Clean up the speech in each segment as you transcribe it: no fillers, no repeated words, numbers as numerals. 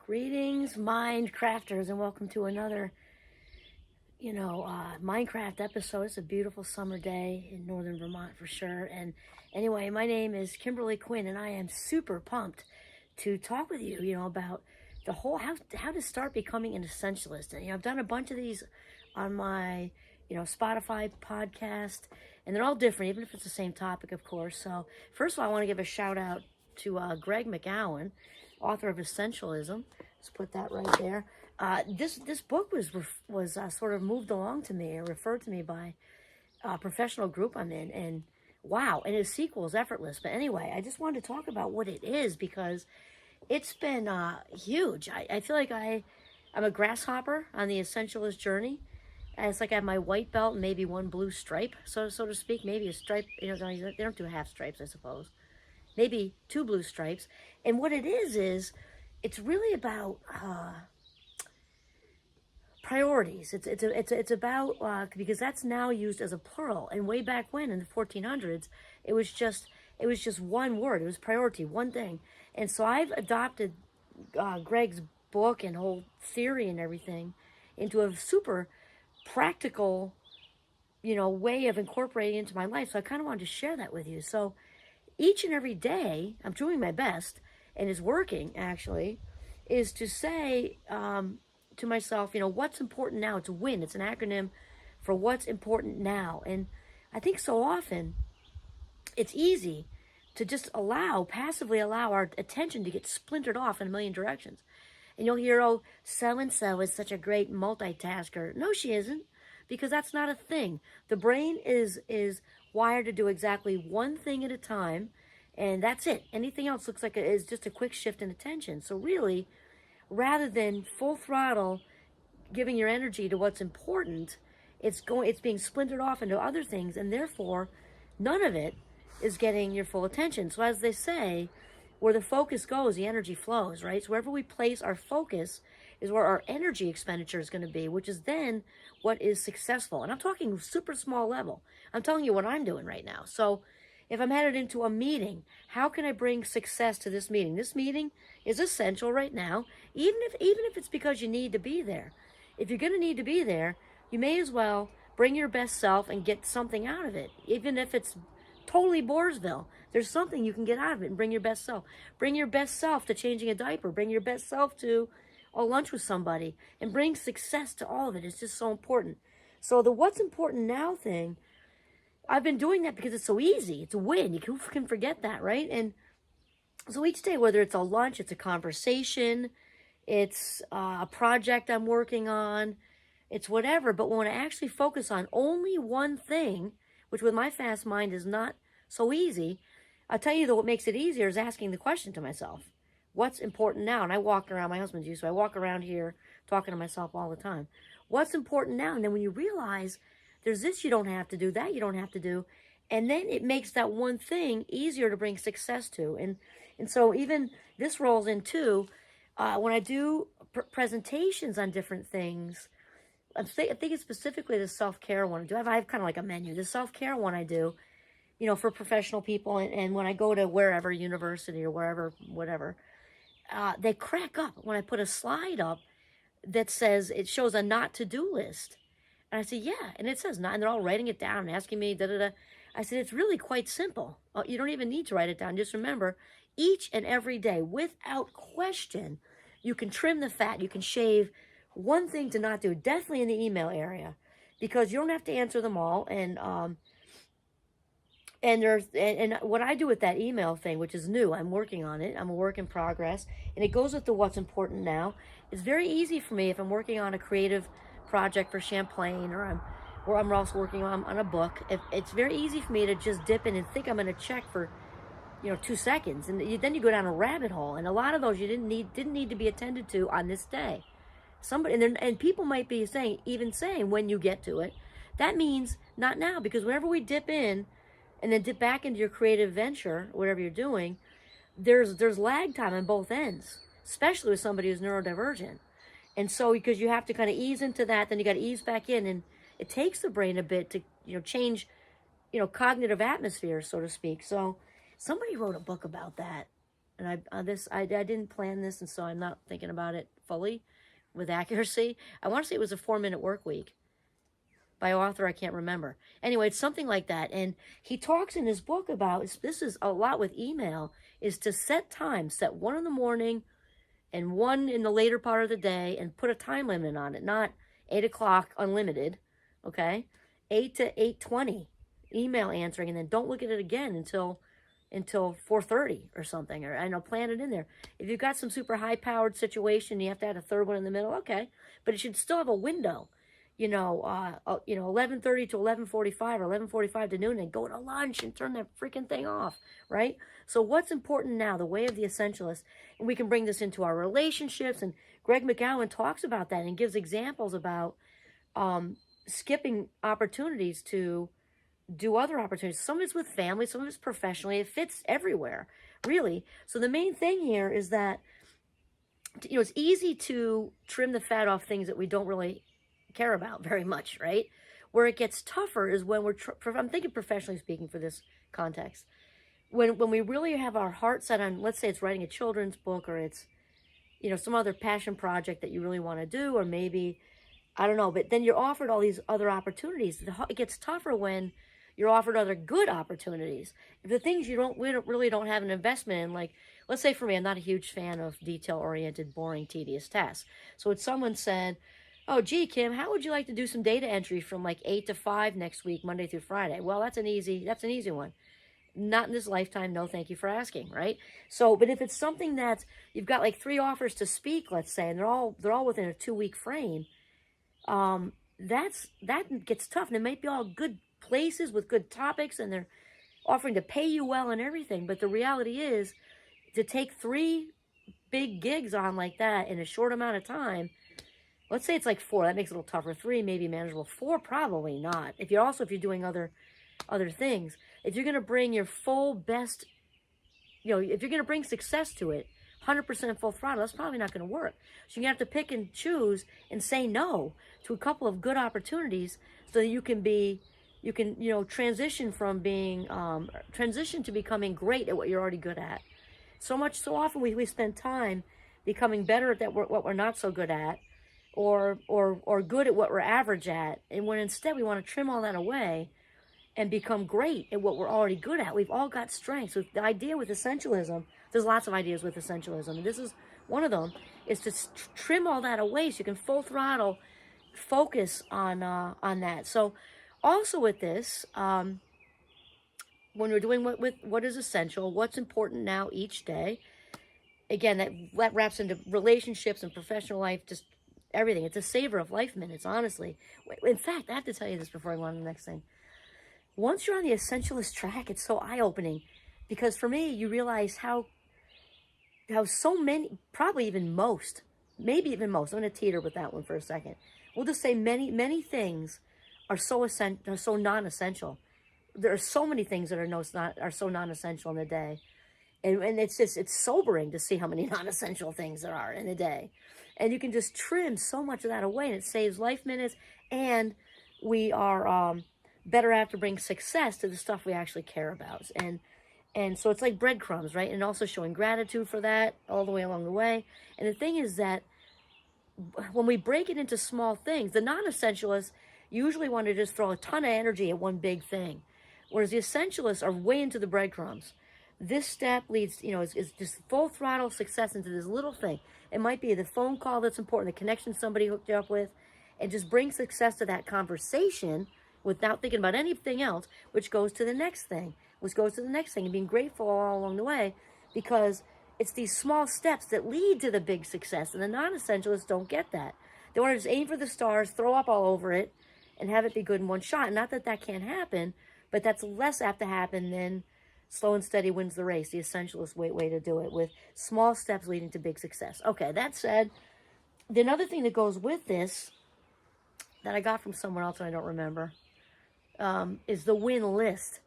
Greetings, Mindcrafters, and welcome to another, Minecraft episode. It's a beautiful summer day in northern Vermont for sure. And anyway, my name is Kimberly Quinn, and I am super pumped to talk with you, about the whole how to start becoming an essentialist. And I've done a bunch of these on my, Spotify podcast, and they're all different, even if it's the same topic, of course. So first of all, I want to give a shout out to Greg McGowan, author of Essentialism. Let's put that right there. This book was sort of moved along to me or referred to me by a professional group I'm in, and wow, and his sequel is effortless. But anyway, I just wanted to talk about what it is because it's been huge. I feel like I'm a grasshopper on the essentialist journey. And it's like I have my white belt and maybe one blue stripe, so to speak, maybe a stripe. They don't do half stripes, I suppose. Maybe two blue stripes. And what it is it's really about priorities. It's about because that's now used as a plural. And way back when in the 1400s, it was just one word. It was priority, one thing. And so I've adopted Greg's book and whole theory and everything into a super practical, way of incorporating it into my life. So I kind of wanted to share that with you. So each and every day, I'm doing my best, and it's working actually, is to say to myself, what's important now? It's WIN. It's an acronym for what's important now. And I think so often it's easy to just passively allow our attention to get splintered off in a million directions. And you'll hear, oh, so-and-so is such a great multitasker. No, she isn't, because that's not a thing. The brain is wired to do exactly one thing at a time, and that's it. Anything else looks like it is just a quick shift in attention. So really, rather than full throttle giving your energy to what's important, it's being splintered off into other things, and therefore none of it is getting your full attention. So as they say, where the focus goes, the energy flows, right? So wherever we place our focus is where our energy expenditure is going to be, which is then what is successful. And I'm talking super small level. I'm telling you what I'm doing right now. So if I'm headed into a meeting, how can I bring success to this meeting? This meeting is essential right now, even if it's because you need to be there. If you're going to need to be there, you may as well bring your best self and get something out of it, even if it's totally Boresville. There's something you can get out of it and bring your best self. Bring your best self to changing a diaper. Bring your best self to a lunch with somebody, and bring success to all of it. It's just so important. So the what's important now thing, I've been doing that because it's so easy. It's a win. You can forget that, right? And so each day, whether it's a lunch, it's a conversation, it's a project I'm working on, it's whatever. But when I actually focus on only one thing, which with my fast mind is not so easy, I'll tell you that what makes it easier is asking the question to myself. What's important now? And I walk around, my husband's used, so I walk around here talking to myself all the time. What's important now? And then when you realize there's this you don't have to do, that you don't have to do, and then it makes that one thing easier to bring success to. And so even this rolls in too, when I do presentations on different things, I'm thinking specifically the self-care one. I have kind of like a menu. The self-care one I do, for professional people, and when I go to wherever, university or wherever, whatever, they crack up when I put a slide up that says, it shows a not to-do list. And I say, yeah, and it says not, and they're all writing it down and asking me, da-da-da. I said, it's really quite simple. You don't even need to write it down. Just remember, each and every day, without question, you can trim the fat, you can shave one thing to not do, definitely in the email area, because you don't have to answer them all. And what I do with that email thing, which is new, I'm working on it. I'm a work in progress, and it goes with the what's important now. It's very easy for me if I'm working on a creative project for Champlain, or I'm also working on a book. It's very easy for me to just dip in and think I'm going to check for 2 seconds, and then you go down a rabbit hole. And a lot of those you didn't need to be attended to on this day. And people might be saying when you get to it, that means not now, because whenever we dip in and then dip back into your creative venture, whatever you're doing, there's lag time on both ends, especially with somebody who's neurodivergent. And so because you have to kind of ease into that, then you got to ease back in, and it takes the brain a bit to change cognitive atmosphere, so to speak. So somebody wrote a book about that. and I didn't plan this, and so I'm not thinking about it fully with accuracy. I want to say it was a 4-minute work week by author I can't remember. Anyway, it's something like that. And he talks in his book about, this is a lot with email, is to set time, set one in the morning and one in the later part of the day, and put a time limit on it, not 8 o'clock unlimited, okay? 8 to 8:20 email answering, and then don't look at it again until 4:30 or something, or I know, plan it in there. If you've got some super high-powered situation, you have to add a third one in the middle, okay, but it should still have a window. 11:30 to 11:45 or 11:45 to noon, and go to lunch and turn that freaking thing off, right? So what's important now, the way of the essentialist, and we can bring this into our relationships, and Greg McGowan talks about that and gives examples about skipping opportunities to do other opportunities. Some of it's with family, some of it's professionally. It fits everywhere, really. So the main thing here is that, it's easy to trim the fat off things that we don't really care about very much, right? Where it gets tougher is when I'm thinking professionally speaking for this context, when we really have our heart set on, let's say it's writing a children's book, or it's some other passion project that you really want to do, or maybe, I don't know, but then you're offered all these other opportunities. It gets tougher when you're offered other good opportunities. If the things we really don't have an investment in, like, let's say for me, I'm not a huge fan of detail-oriented, boring, tedious tasks. So if someone said, oh, gee, Kim, how would you like to do some data entry from like 8 to 5 next week, Monday through Friday? Well, that's an easy one. Not in this lifetime. No, thank you for asking, right? So, but if it's something that you've got like 3 offers to speak, let's say, and they're all within a 2-week frame, that gets tough. And it might be all good places with good topics, and they're offering to pay you well and everything. But the reality is, to take 3 big gigs on like that in a short amount of time, let's say it's like 4, that makes it a little tougher. 3 maybe manageable. 4 probably not. If you're doing other things, if you're going to bring your full best, if you're going to bring success to it, 100% full throttle, that's probably not going to work. So you have to pick and choose and say no to a couple of good opportunities, so that you can transition to becoming great at what you're already good at. So often we spend time becoming better at what we're not so good at, or good at what we're average at, and when instead we want to trim all that away and become great at what we're already good at. We've all got strengths. So the idea with essentialism, there's lots of ideas with essentialism, and this is one of them, is to trim all that away so you can full throttle focus on that. So also with this, when we're doing what is essential, what's important now each day, again, that wraps into relationships and professional life, just everything. It's a savor of life minutes, honestly. In fact, I have to tell you this before I go on to the next thing. Once you're on the essentialist track, it's so eye-opening, because for me, you realize how so many, probably even most, maybe even most, I'm going to teeter with that one for a second. We'll just say many things are so non-essential. There are so many things that are so non-essential in the day. And it's sobering to see how many non-essential things there are in a day. And you can just trim so much of that away, and it saves life minutes, and we are better at to bring success to the stuff we actually care about. And so it's like breadcrumbs, right? And also showing gratitude for that all the way along the way. And the thing is that when we break it into small things, the non-essentialists usually want to just throw a ton of energy at one big thing, whereas the essentialists are way into the breadcrumbs. This step leads, is just full throttle success into this little thing. It might be the phone call that's important, the connection somebody hooked you up with, and just bring success to that conversation without thinking about anything else, which goes to the next thing, and being grateful all along the way, because it's these small steps that lead to the big success, and the non-essentialists don't get that. They want to just aim for the stars, throw up all over it, and have it be good in one shot. Not that that can't happen, but that's less apt to happen than slow and steady wins the race, the essentialist way to do it, with small steps leading to big success. Okay, that said, the another thing that goes with this, that I got from somewhere else and I don't remember, is the win list.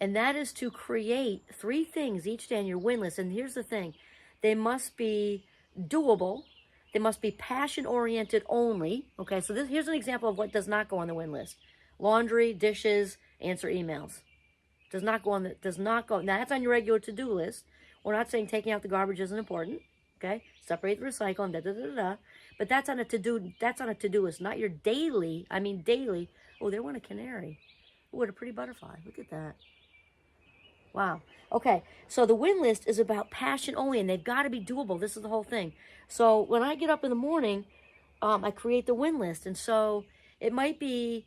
And that is to create 3 things each day on your win list. And here's the thing. They must be doable. They must be passion-oriented only. Okay, so here's an example of what does not go on the win list. Laundry, dishes, answer emails. Now, that's on your regular to-do list, We're not saying taking out the garbage isn't important. Okay, separate the recycle and da da da da. Da. But that's on a to-do. That's on a to-do list, not your daily. I mean daily. Oh, there went a canary. Oh, what a pretty butterfly. Look at that. Wow. Okay, so the win list is about passion only, and they've got to be doable. This is the whole thing. So when I get up in the morning, I create the win list, and so it might be,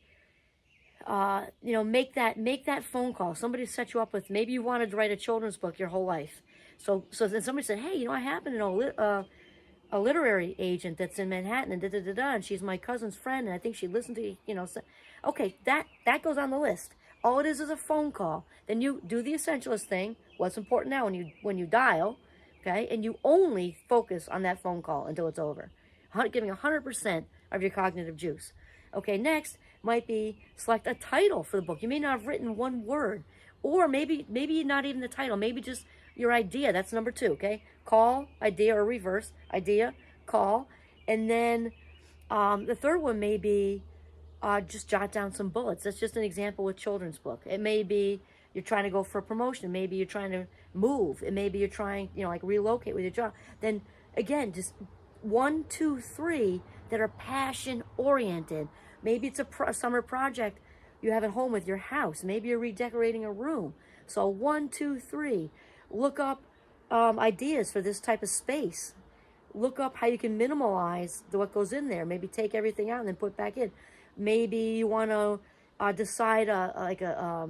make that phone call. Somebody set you up with. Maybe you wanted to write a children's book your whole life. So then somebody said, hey, I happen to know a literary agent that's in Manhattan, and da da da da, and she's my cousin's friend, and I think she listened to okay, that goes on the list. All it is a phone call. Then you do the essentialist thing. What's important now when you dial, okay, and you only focus on that phone call until it's over, giving 100% of your cognitive juice. Okay, next might be select a title for the book. You may not have written one word, or maybe not even the title. Maybe just your idea. That's number 2. Okay, call, idea, or reverse idea, call, and then the third one may be just jot down some bullets. That's just an example with children's book. It may be you're trying to go for a promotion. Maybe you're trying to move. It may be you're trying, like relocate with your job. Then again, just 1, 2, 3 that are passion oriented. Maybe it's a summer project you have at home with your house. Maybe you're redecorating a room. So 1, 2, 3. Look up ideas for this type of space. Look up how you can minimalize what goes in there. Maybe take everything out and then put back in. Maybe you want to decide a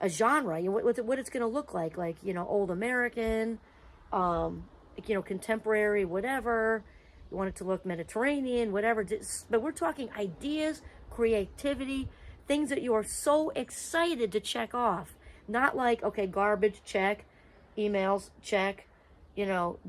genre, what it's going to look like old American, contemporary, whatever. You want it to look Mediterranean, whatever. But we're talking ideas, creativity, things that you are so excited to check off. Not like, okay, garbage, check, emails, check,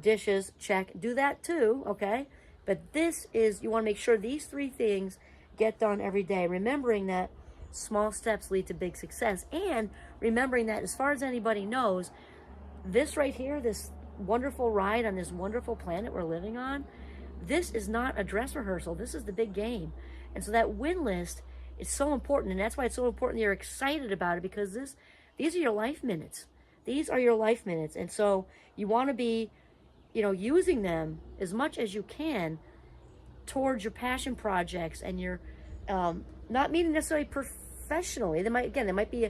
dishes, check. Do that too, okay? But you want to make sure these 3 things get done every day, remembering that small steps lead to big success, and remembering that as far as anybody knows, this right here, this wonderful ride on this wonderful planet we're living on, this is not a dress rehearsal. This is the big game. And so that win list is so important, and that's why it's so important that you're excited about it, because these are your life minutes. These are your life minutes. And so you want to be, using them as much as you can towards your passion projects and your, not meaning necessarily professionally. They might be,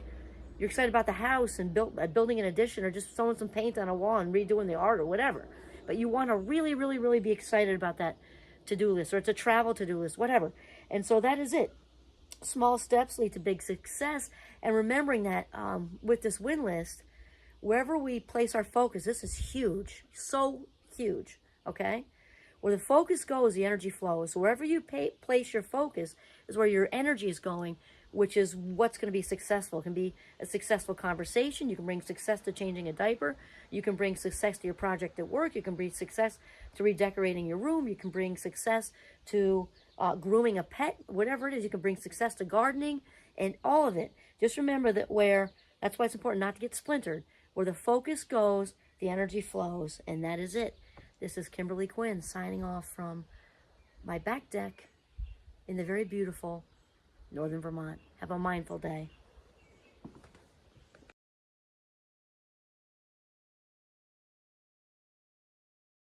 you're excited about the house and building an addition, or just throwing some paint on a wall and redoing the art or whatever. But you want to really, really, really be excited about that to-do list, or it's a travel to-do list, whatever. And so that is it. Small steps lead to big success. And remembering that with this win list, wherever we place our focus, this is huge, so huge, okay? Where the focus goes, the energy flows. So wherever you place your focus is where your energy is going, which is what's going to be successful. It can be a successful conversation. You can bring success to changing a diaper. You can bring success to your project at work. You can bring success to redecorating your room. You can bring success to grooming a pet, whatever it is. You can bring success to gardening, and all of it. Just remember that's why it's important not to get splintered. Where the focus goes, the energy flows, and that is it. This is Kimberly Quinn signing off from my back deck in the very beautiful Northern Vermont. Have a mindful day.